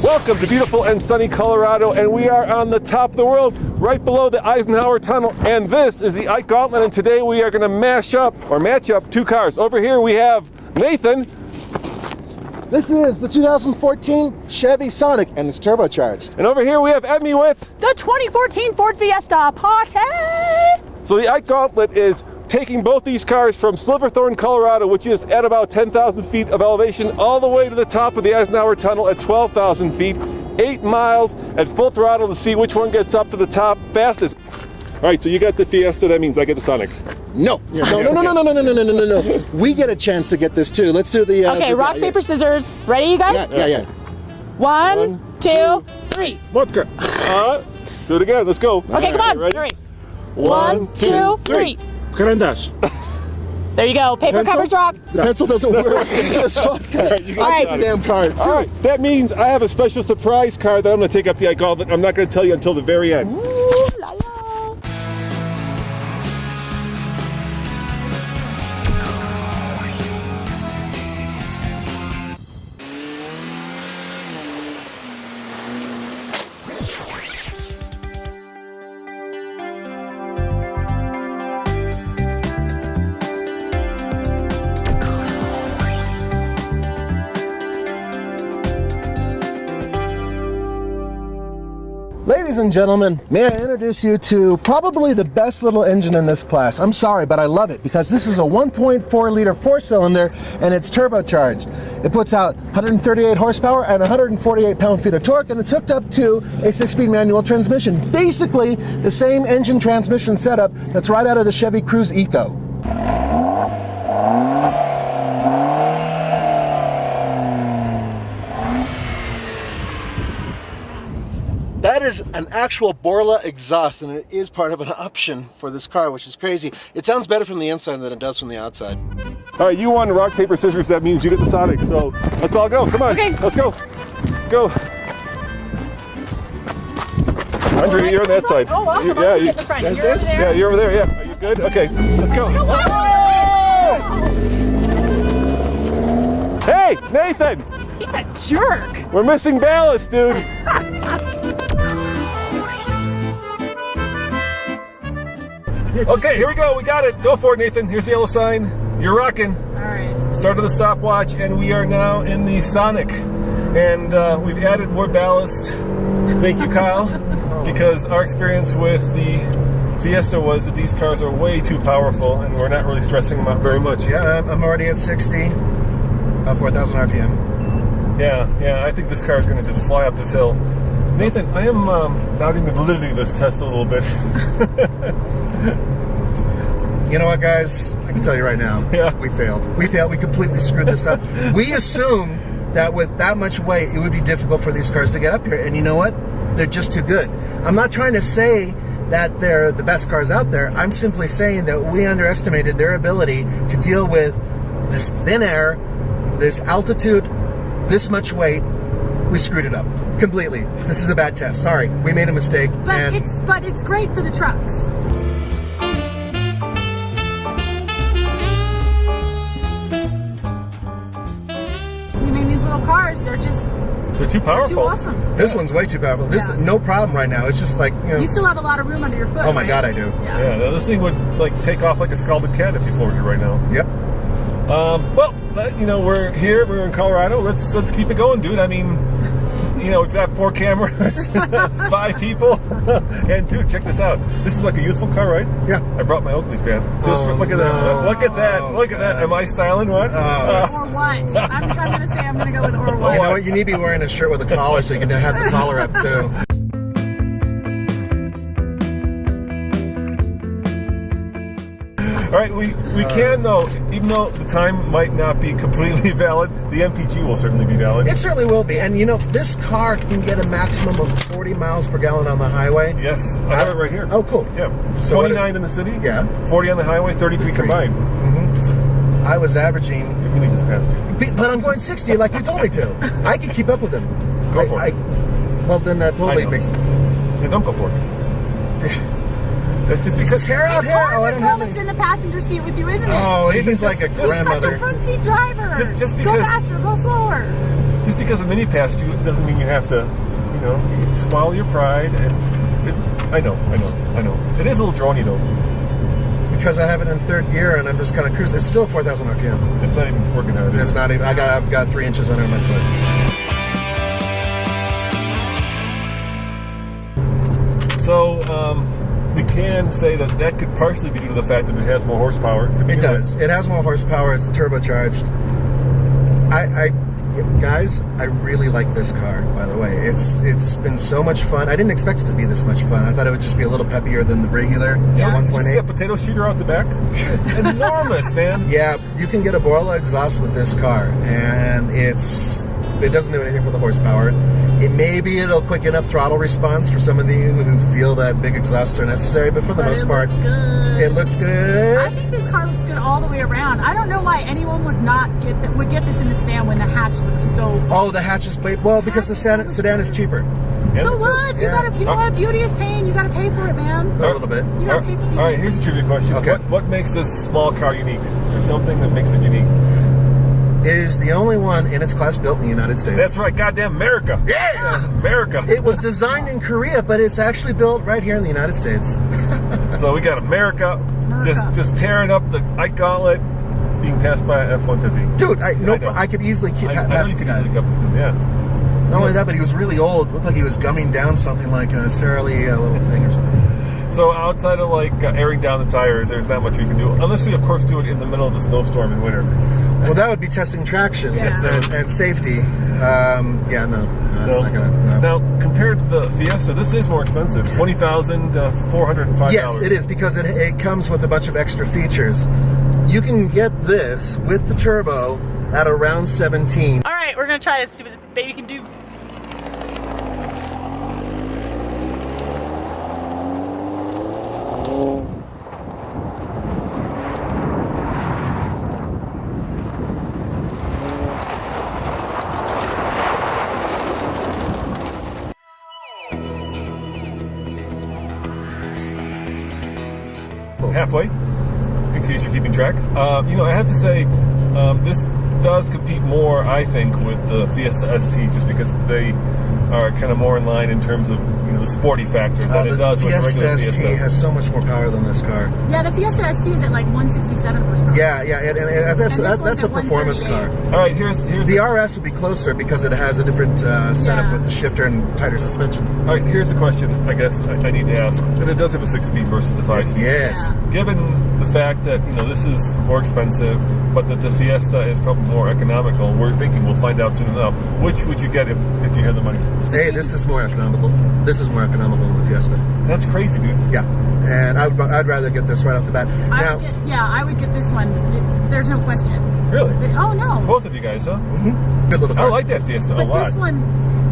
Welcome to beautiful and sunny Colorado, and we are on the top of the world, right below the Eisenhower Tunnel, and this is the Ike Gauntlet, and today we are going to match up two cars. Over here we have Nathan. This is the 2014 Chevy Sonic, and it's turbocharged. And over here we have Emmy with the 2014 Ford Fiesta Party. So the Ike Gauntlet is taking both these cars from Silverthorne, Colorado, which is at about 10,000 feet of elevation, all the way to the top of the Eisenhower Tunnel at 12,000 feet, 8 miles at full throttle to see which one gets up to the top fastest. All right, so you got the Fiesta, that means I get the Sonic. No. We get a chance to get this too. Let's do the... okay, rock, paper, scissors. Ready, you guys? Yeah. One, two, three. Vodka. Do it again, let's go. Okay, come on. Ready? All right. One, two, three. Karandash. There you go. Paper covers rock. The pencil doesn't work. Just vodka. All right. Damn card. All right, that means I have a special surprise car that I'm going to take up the Ike Gauntlet. I'm not going to tell you until the very end. Ooh, la, la. Ladies and gentlemen, may I introduce you to probably the best little engine in this class. I'm sorry, but I love it because this is a 1.4 liter 4-cylinder and it's turbocharged. It puts out 138 horsepower and 148 pound-feet of torque, and it's hooked up to a 6-speed manual transmission. Basically, the same engine transmission setup that's right out of the Chevy Cruze Eco. That is an actual Borla exhaust, and it is part of an option for this car, which is crazy. It sounds better from the inside than it does from the outside. All right, you won rock, paper, scissors. That means you get the Sonic. So let's all go. Come on. Okay. Let's go. Let's go. Andrea, you're on that side. Oh, awesome. Yeah, You're the front. You're over there. Yeah, you're over there. Yeah. Are you good? Okay. Let's go. Hey, Nathan. He's a jerk. We're missing ballast, dude. Okay, here we go. We got it. Go for it, Nathan. Here's the yellow sign. You're rocking. All right. Start of the stopwatch, and we are now in the Sonic. And we've added more ballast. Thank you, Kyle. Because our experience with the Fiesta was that these cars are way too powerful, and we're not really stressing them out very much. Yeah, I'm already at 60, 4,000 RPM. Yeah, I think this car is going to just fly up this hill. Nathan, I am doubting the validity of this test a little bit. You know what, guys? I can tell you right now, we failed. We completely screwed this up. We assumed that with that much weight, it would be difficult for these cars to get up here. And you know what? They're just too good. I'm not trying to say that they're the best cars out there. I'm simply saying that we underestimated their ability to deal with this thin air, this altitude, this much weight. We screwed it up completely. This is a bad test. Sorry, we made a mistake. But it's great for the trucks. I mean, these little cars, they're too powerful. too awesome. This one's way too powerful. This no problem right now. It's just like, you know. You still have a lot of room under your foot. Oh my right? God, I do. Yeah, this thing would like take off like a scalded cat if you floored it right now. Yep. Well, you know, we're here. We're in Colorado. Let's keep it going, dude. I mean, you know, we've got 4 cameras, 5 people, and dude, check this out. This is like a youthful car, right? Yeah. I brought my Oakleys, man. Just look at that. Look at that. Look at that. Am I styling? What? Or what? I'm going to say I'm going to go with or what. You know what? You need to be wearing a shirt with a collar so you can have the collar up too. All right, we can though, even though the time might not be completely valid, the MPG will certainly be valid. It certainly will be. And you know, this car can get a maximum of 40 miles per gallon on the highay. Yes, I have it right here. Oh, cool. Yeah, So 29 in the city. Yeah. 40 on the highway, 33 combined. Mm-hmm. So, I was averaging. you really just passed me. But I'm going 60 like you told me to. I can keep up with him. Go for it. Well, then that totally makes. Then don't go for it. That's just because tear out here. Oh, I don't have What's any. in the passenger seat with you, isn't it? Oh, he's like a Such a grandmother. front seat driver. Just go because- faster, go slower. just because a mini passed you doesn't mean you have to, you know, you swallow your pride. And I know. It is a little drony though. Because I have it in third gear and I'm just kind of cruising. It's still 4,000 RPM. It's not even working hard. It's not even. I've got 3 inches under my foot. So we can say that could partially be due to the fact that it has more horsepower. It does. It has more horsepower. It's turbocharged. Guys, I really like this car, by the way. It's been so much fun. I didn't expect it to be this much fun. I thought it would just be a little peppier than the regular 1.8. You see that potato shooter out the back? It's enormous, man. Yeah, you can get a Borla exhaust with this car, and it doesn't do anything for the horsepower. Maybe it'll quicken up throttle response for some of you who feel that big exhausts are necessary, but for the most part, it looks good. I think this car looks good all the way around. I don't know why anyone would not get this in the sedan when the hatch looks so. Oh, the hatch is well because the sedan is cheaper. So what? You know what? Beauty is pain. You gotta pay for it, man. A little bit. You gotta pay for it. All right, here's a trivia question. Okay. What makes this small car unique? There's something that makes it unique. It is the only one in its class built in the United States. That's right, goddamn America. Yeah! America. It was designed in Korea, but it's actually built right here in the United States. So we got America. Just tearing up the Ike Gauntlet, being passed by a F-150. Dude, I could easily keep past this guy. Yeah. Not only that, but he was really old. Looked like he was gumming down something like a Sara Lee little thing or something. So outside of like airing down the tires, there's not much we can do. Unless we, of course, do it in the middle of the snowstorm in winter. Well, that would be testing traction and safety. No, it's not gonna. No. Now, compared to the Fiesta, this is more expensive. $20,405. Yes, it is because it comes with a bunch of extra features. You can get this with the turbo at around 17. All right, we're gonna try this. See what the baby can do. Halfway, in case you're keeping track. You know, I have to say, this does compete more, I think, with the Fiesta ST, just because they are kind of more in line in terms of, you know, the sporty factor than it does with the regular Fiesta ST has so much more power than this car. Yeah, the Fiesta ST is at like 167 horsepower. Yeah, and that's a performance car. All right, here's the RS would be closer because it has a different setup with the shifter and tighter suspension. All right, here's the question. I guess I need to ask, and it does have a 6-speed versus the 5-speed. Yes. Yeah. Given the fact that, you know, this is more expensive, but that the Fiesta is probably more economical, we're thinking we'll find out soon enough. Which would you get if you had the money? Hey, this is more economical. This is more economical than the Fiesta. That's crazy, dude. Yeah, and I'd rather get this right off the bat. I would get this one. There's no question. Really? Oh no. Both of you guys, huh? Mm-hmm. Good little car. I like that Fiesta a lot.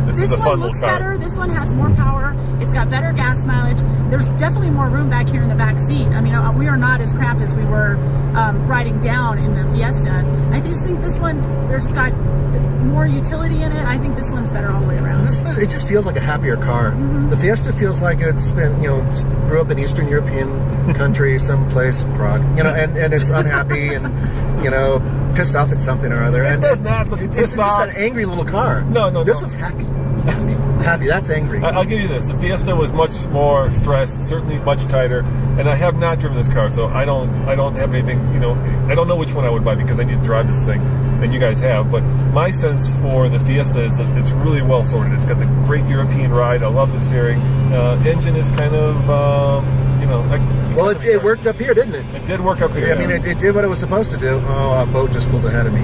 This is a one fun looks little car. better. This one has more power. It's got better gas mileage. There's definitely more room back here in the back seat. I mean, we are not as cramped as we were riding down in the Fiesta. I just think this one, there's got more utility in it. I think this one's better all the way around. It just feels like a happier car. Mm-hmm. The Fiesta feels like it's been, grew up in Eastern European country, someplace, Prague, and it's unhappy and, pissed off at something or other. It does not look It's just an angry little car. No. This one's happy. Happy. That's angry. I'll give you this. The Fiesta was much more stressed, certainly much tighter, and I have not driven this car, so I don't have anything, I don't know which one I would buy because I need to drive this thing, and you guys have, but my sense for the Fiesta is that it's really well sorted. It's got the great European ride. I love the steering. Engine is kind of, well, it worked up here, didn't it? It did work up here. I mean, it did what it was supposed to do. Oh, a boat just pulled ahead of me.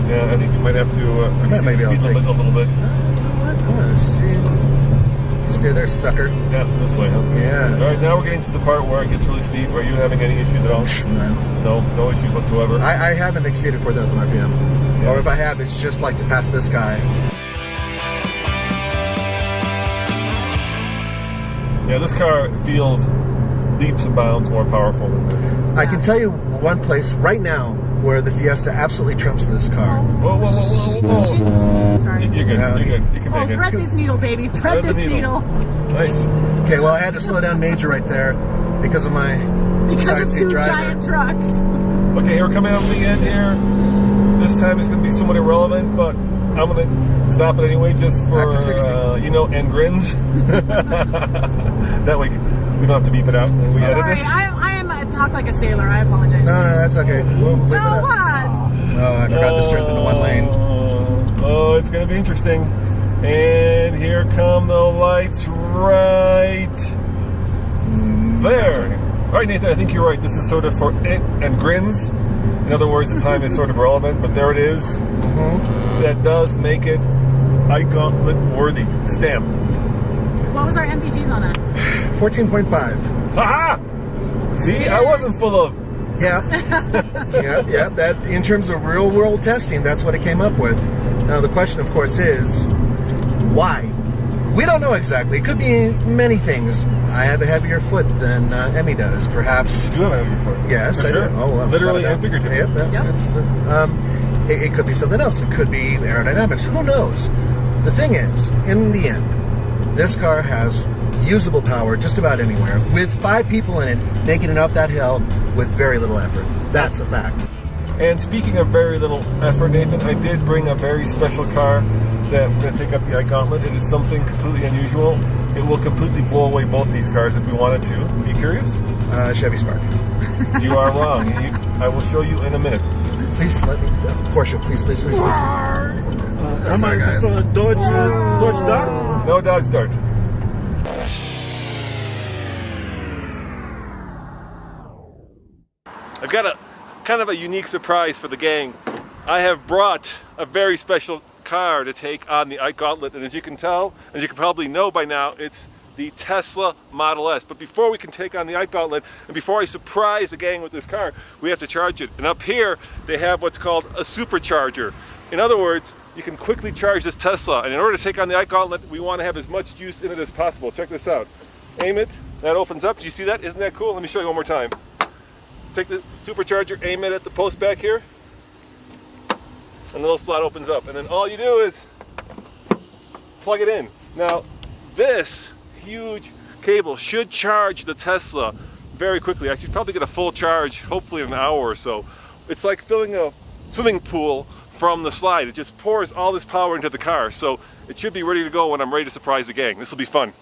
Yeah, I think you might have to exceed the speed limit a little bit. I'm gonna see. Stay there, sucker. Pass this way, huh? Yeah. All right, now we're getting to the part where it gets really steep. Are you having any issues at all? No issues whatsoever. I haven't exceeded 4,000 RPM. Yeah. Or if I have, it's just like to pass this guy. Yeah, this car feels leaps and bounds more powerful than that. I can tell you one place right now where the Fiesta absolutely trumps this car. Whoa. Sorry. You're good. You're good. You can make it. Thread this needle, baby. Thread this needle. Nice. Okay, well, I had to slow down major right there because of my side seat two driver. giant trucks. Okay, we're coming up to the end here. This time it's going to be somewhat irrelevant, but I'm going to Stop it anyway, just for, Back to 60. you know, and grins. That way we don't have to beep it out when we edit Sorry, this. I am talk like a sailor. I apologize. No, that's okay. We'll leave it No, up. what? Oh, I forgot this turns into one lane. Oh, it's going to be interesting. And here come the lights right there. All right, Nathan, I think you're right. This is sort of for it and grins. In other words, the time is sort of relevant, but there it is. That does make it Ike Gauntlet worthy. Stamp. What was our MPGs on that? 14.5. Haha! See, I wasn't full of. Yeah. yeah. That in terms of real world testing, that's what it came up with. Now the question, of course, is why? We don't know exactly. It could be many things. I have a heavier foot than Emmy does. Perhaps. You have a heavy foot. Yes, For I sure. do. Oh, well, Literally and figuratively. It could be something else. It could be aerodynamics. Who knows? The thing is, in the end, this car has usable power just about anywhere, with 5 people in it, making it up that hill with very little effort. That's a fact. And speaking of very little effort, Nathan, I did bring a very special car that we're going to take up the Ike Gauntlet. It is something completely unusual. It will completely blow away both these cars if we wanted to. Are you curious? Chevy Spark. You are wrong. I will show you in a minute. Please let me. Porsche, please. Am I just a Dodge Dart? No Dodge Dart. I've got a kind of a unique surprise for the gang. I have brought a very special car to take on the Ike Gauntlet, and as you can tell, as you can probably know by now, it's the Tesla Model S. But before we can take on the Ike Gauntlet, and before I surprise the gang with this car, we have to charge it. And up here, they have what's called a supercharger. In other words, you can quickly charge this Tesla, and in order to take on the Ike Gauntlet, we want to have as much juice in it as possible. Check this out. Aim it, that opens up. Do you see that? Isn't that cool? Let me show you one more time. Take the supercharger, aim it at the post back here, and the little slot opens up. And then all you do is plug it in. Now, this huge cable should charge the Tesla very quickly. I should probably get a full charge, hopefully in an hour or so. It's like filling a swimming pool from the slide. It just pours all this power into the car. So it should be ready to go when I'm ready to surprise the gang. This will be fun.